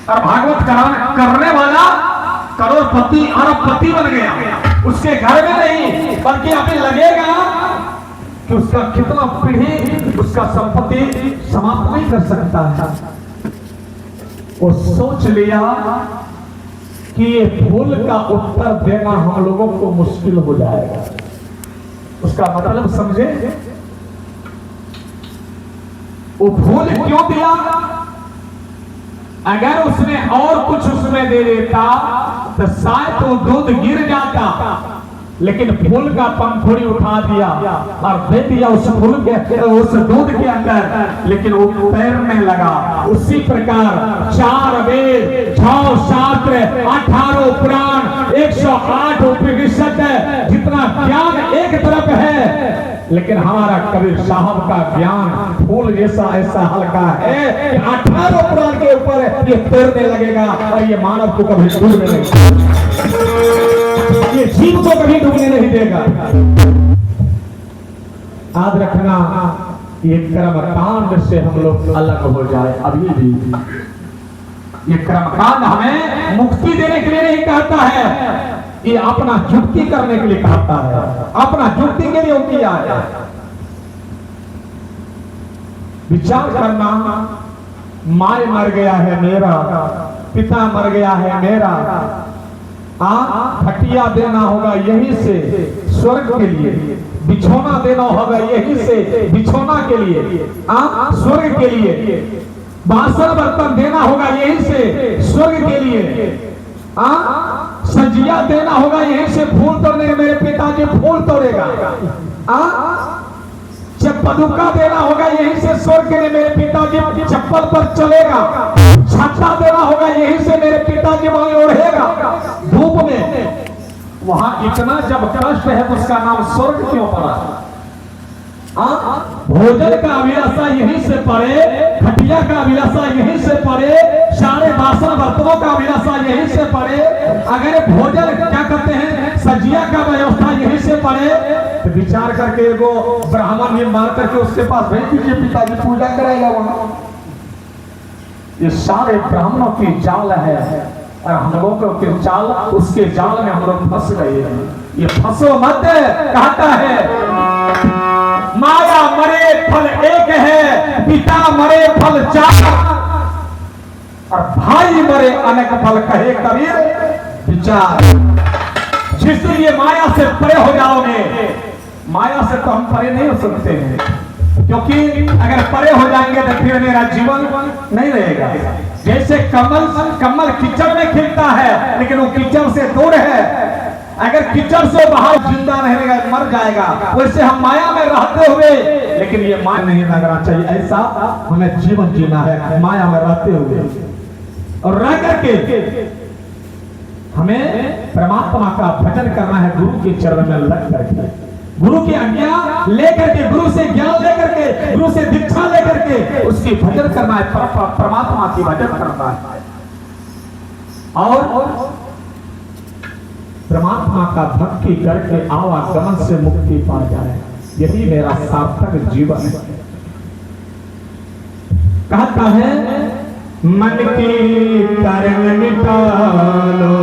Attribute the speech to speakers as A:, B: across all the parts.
A: और भागवत करने वाला करोड़पति अरबपति बन गया, उसके घर में नहीं बल्कि अभी लगेगा कि उसका कितना पीढ़ी उसका संपत्ति समाप्त नहीं कर सकता है। वो सोच लिया कि ये फूल का उत्तर देना हम लोगों को मुश्किल हो जाएगा। उसका मतलब समझे, वो फूल क्यों दिया? अगर उसने और कुछ उसमें दे देता तो शायद वो दूध गिर जाता, लेकिन फूल का पंखुड़ी उठा दिया और दे दिया उस फूल के उस दूध के अंदर, लेकिन वो तैरने लगा। उसी प्रकार 4 वेद, 6 शास्त्र, 18 पुराण, 108 उपनिषद, जितना ज्ञान एक तरफ है, लेकिन हमारा कबीर साहब का ज्ञान फूल जैसा ऐसा हल्का है कि 18 पुराण के ऊपर ये तैरने लगेगा और ये मानव को कभी डूबने नहीं, ये जीव को कभी डूबने नहीं देगा। याद रखना, ये कर्मकांड से हम लोग अलग हो जाए। अभी भी ये कर्मकांड हमें मुक्ति देने के लिए नहीं कहता है, ये अपना युक्ति करने के लिए कहता है, अपना युक्ति के लिए वो किया है। विचार करना, माँ मर गया है मेरा, पिता मर गया है मेरा, खटिया देना होगा यहीं से स्वर्ग के लिए, बिछोना देना होगा यहीं से बिछोना के लिए, स्वर्ग के लिए, बासन बर्तन देना होगा यहीं से स्वर्ग के लिए, सजिया देना होगा यहीं से फूल तोड़ने, मेरे पिताजी फूल तोड़ेगा, चप्पलुका देना होगा यहीं से स्वर्ग के लिए, मेरे पिताजी चप्पल पर चलेगा, छाता देना होगा यहीं से, मेरे पिताजी वहां ओढ़ेगा धूप में। वहां इतना जब कष्ट है उसका नाम स्वर्ग क्यों पड़ा? भोजन का अभिलाषा यहीं से पड़े, खटिया का अभिलाषा यहीं से पड़े, सारे बासन बर्तनों का अभिलाषा यहीं से पड़े, अगर भोजन क्या कहते हैं सजिया का व्यवस्था यहीं से पड़े, तो विचार करके वो ब्राह्मण ये मार करके उसके पास भेज दीजिए, पिताजी पूजा करेगा वहां। ये सारे ब्राह्मणों की जाल है और हम लोगों के जाल, उसके जाल में हम लोग फंस गए हैं। ये फंसो मत कहता है, माया मरे फल एक है, पिता मरे फल 4 और भाई मरे अनेक फल, कहे कबीर विचार। जिस दिन ये माया से परे हो जाओगे, माया से तो हम परे नहीं हो सकते हैं, क्योंकि अगर परे हो जाएंगे तो फिर मेरा जीवन नहीं रहेगा। जैसे कमल कीचड़ में खिलता है, लेकिन वो कीचड़ से दूर है, अगर कीचड़ से बाहर जिंदा रहेगा मर जाएगा, वैसे हम माया में रहते हुए, लेकिन ये माया नहीं लगना चाहिए, ऐसा हमें जीवन जीना है माया में रहते हुए, और रह करके हमें परमात्मा का भजन करना है, गुरु के चरण में लग करके, गुरु की आज्ञा लेकर के, गुरु से ज्ञान लेकर के, गुरु से दीक्षा लेकर के उसकी भजन करना है, परमात्मा की भजन करना है, और परमात्मा का भक्ति करके आवागमन से मुक्ति पा जाए। यही मेरा सार्थक जीवन है। कहता है मन की तरंग निकालो,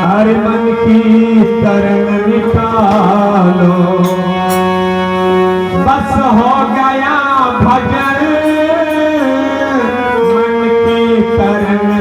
A: अरे मन की तरंग निकालो, बस हो गया भजन, मन की तरंग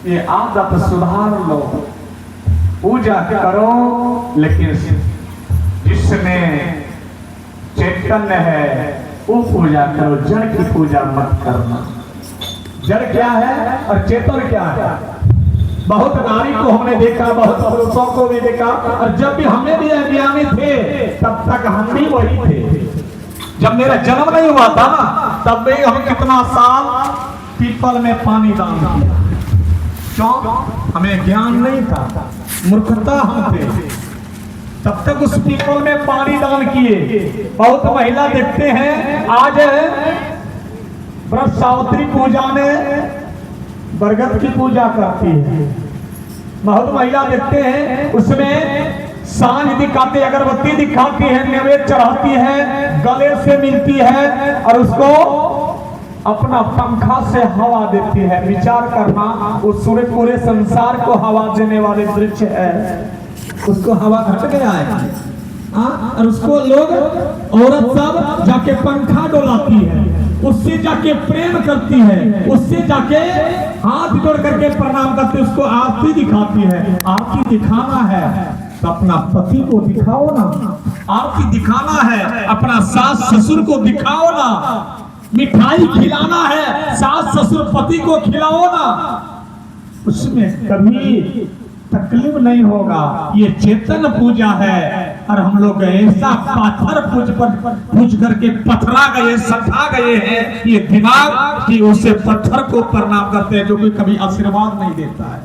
A: ये आदत सुधार लो, पूजा करो, लेकिन जिसमें चैतन्य है वो पूजा करो, जड़ की पूजा मत करना। जड़ क्या है और चेतन क्या है? बहुत नारी को हमने देखा, बहुत पुरुषों को भी देखा, और जब भी हमें भी अज्ञानी थे तब तक हम भी वही थे। जब मेरा जन्म नहीं हुआ था ना, तब भी हम कितना साल पीपल में पानी दान किया। क्यों? हमें ज्ञान नहीं था, मूर्खता हम थे, तब तक उस पीपल में पानी दान किए। बहुत महिला देखते हैं आज व्रत सावित्री पूजा में बरगद की पूजा करती है। बहुत महिला देखते हैं उसमें सांझ दिखाते, अगरबत्ती दिखाती है, नैवेद्य चढ़ाती है, गले से मिलती है और उसको अपना पंखा से हवा देती है। विचार करना, उस पूरे संसार को हवा देने वाले वृक्ष है, उसको हवा घट गया है। और उसको लोग औरत सब जाके पंखा डोलाती है, उससे जाके प्रेम करती है, उससे जाके हाथ जोड़ करके प्रणाम करती है, उसको आरती दिखाती है। आरती दिखाना है तो अपना पति को दिखाओ ना, आरती दिखाना है अपना सास ससुर को दिखाओ ना, मिठाई खिलाना है सास ससुर पति को खिलाओ ना, उसमें कभी तकलीफ नहीं होगा। ये चेतन पूजा है। और हम लोग ऐसा पाथर पूज करके पथरा गए, सटा गए हैं ये दिमाग कि उसे पत्थर को प्रणाम करते हैं, जो कि कभी आशीर्वाद नहीं देता है।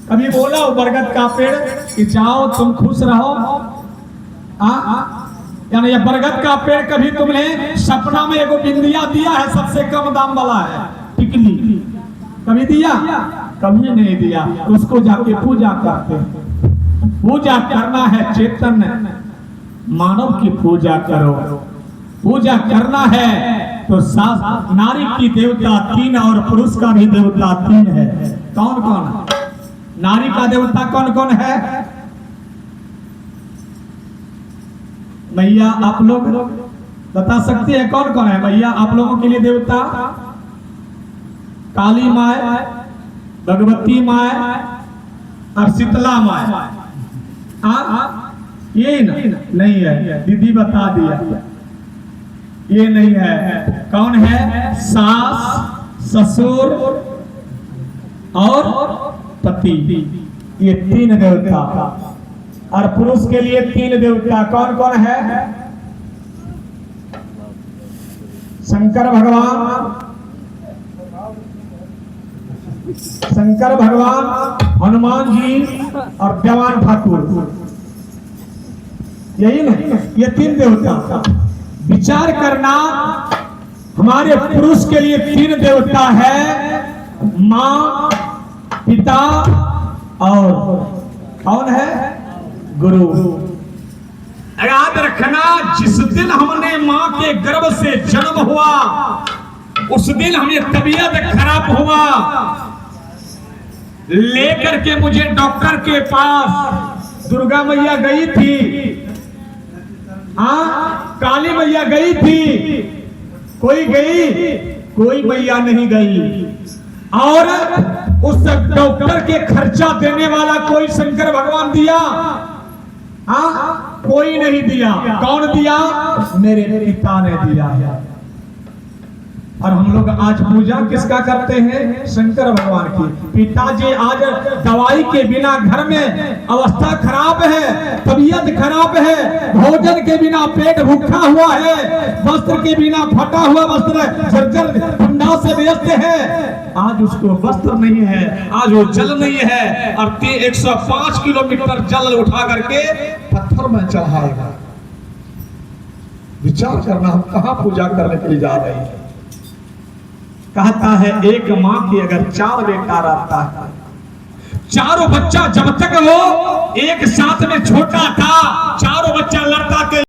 A: कभी बोला बरगद का पेड़ कि जाओ तुम खुश रहो, यानी ये बरगद का पेड़ कभी तुमने सपना में एगो बिंदिया दिया है, सबसे कम दाम वाला है, टिकली, कभी दिया? कभी नहीं दिया। उसको जाके पूजा करते हैं। पूजा करना है चेतन मानव की पूजा करो। पूजा करना है तो नारी की देवता 3 और पुरुष का भी देवता 3 है। कौन कौन? नारी का देवता कौन कौन है? मैया आप लोग बता सकते हैं कौन कौन है? मैया आप लोगों के लिए देवता काली माय, भगवती माय और शीतला माय। ये नहीं है, दीदी बता दिया, ये नहीं है। कौन है? सास, ससुर और पति, ये 3 देवता। और पुरुष के लिए 3 देवता कौन कौन है? शंकर भगवान, हनुमान जी और देवान ठाकुर, यही नहीं, ये 3 देवता। विचार करना, हमारे पुरुष के लिए 3 देवता है, माँ, पिता और कौन है? गुरु। याद रखना, जिस दिन हमने मां के गर्भ से जन्म हुआ उस दिन हमें तबीयत खराब हुआ, लेकर के मुझे डॉक्टर के पास दुर्गा मैया गई थी, हाँ काली मैया गई थी, कोई गई? कोई मैया नहीं गई। और उस डॉक्टर के खर्चा देने वाला कोई शंकर भगवान दिया? हाँ कोई नहीं दिया। कौन दिया? मेरे पिता ने दिया। और हम लोग आज पूजा किसका करते हैं? शंकर भगवान की। पिताजी आज दवाई के बिना घर में अवस्था खराब है, तबीयत खराब है, भोजन के बिना पेट भूखा हुआ है, वस्त्र के बिना फटा हुआ वस्त्र जर्जर ठंडा से व्यस्त है। आज उसको वस्त्र नहीं है, आज वो जल नहीं है, और 105 किलोमीटर जल उठा करके पत्थर में चढ़ाएगा। विचार करना, हम कहां पूजा करने के लिए जा रहे हैं। कहता है एक मां की अगर 4 बेटा रहता है, चारों बच्चा जब तक वो एक साथ में छोटा था, चारों बच्चा लड़ता के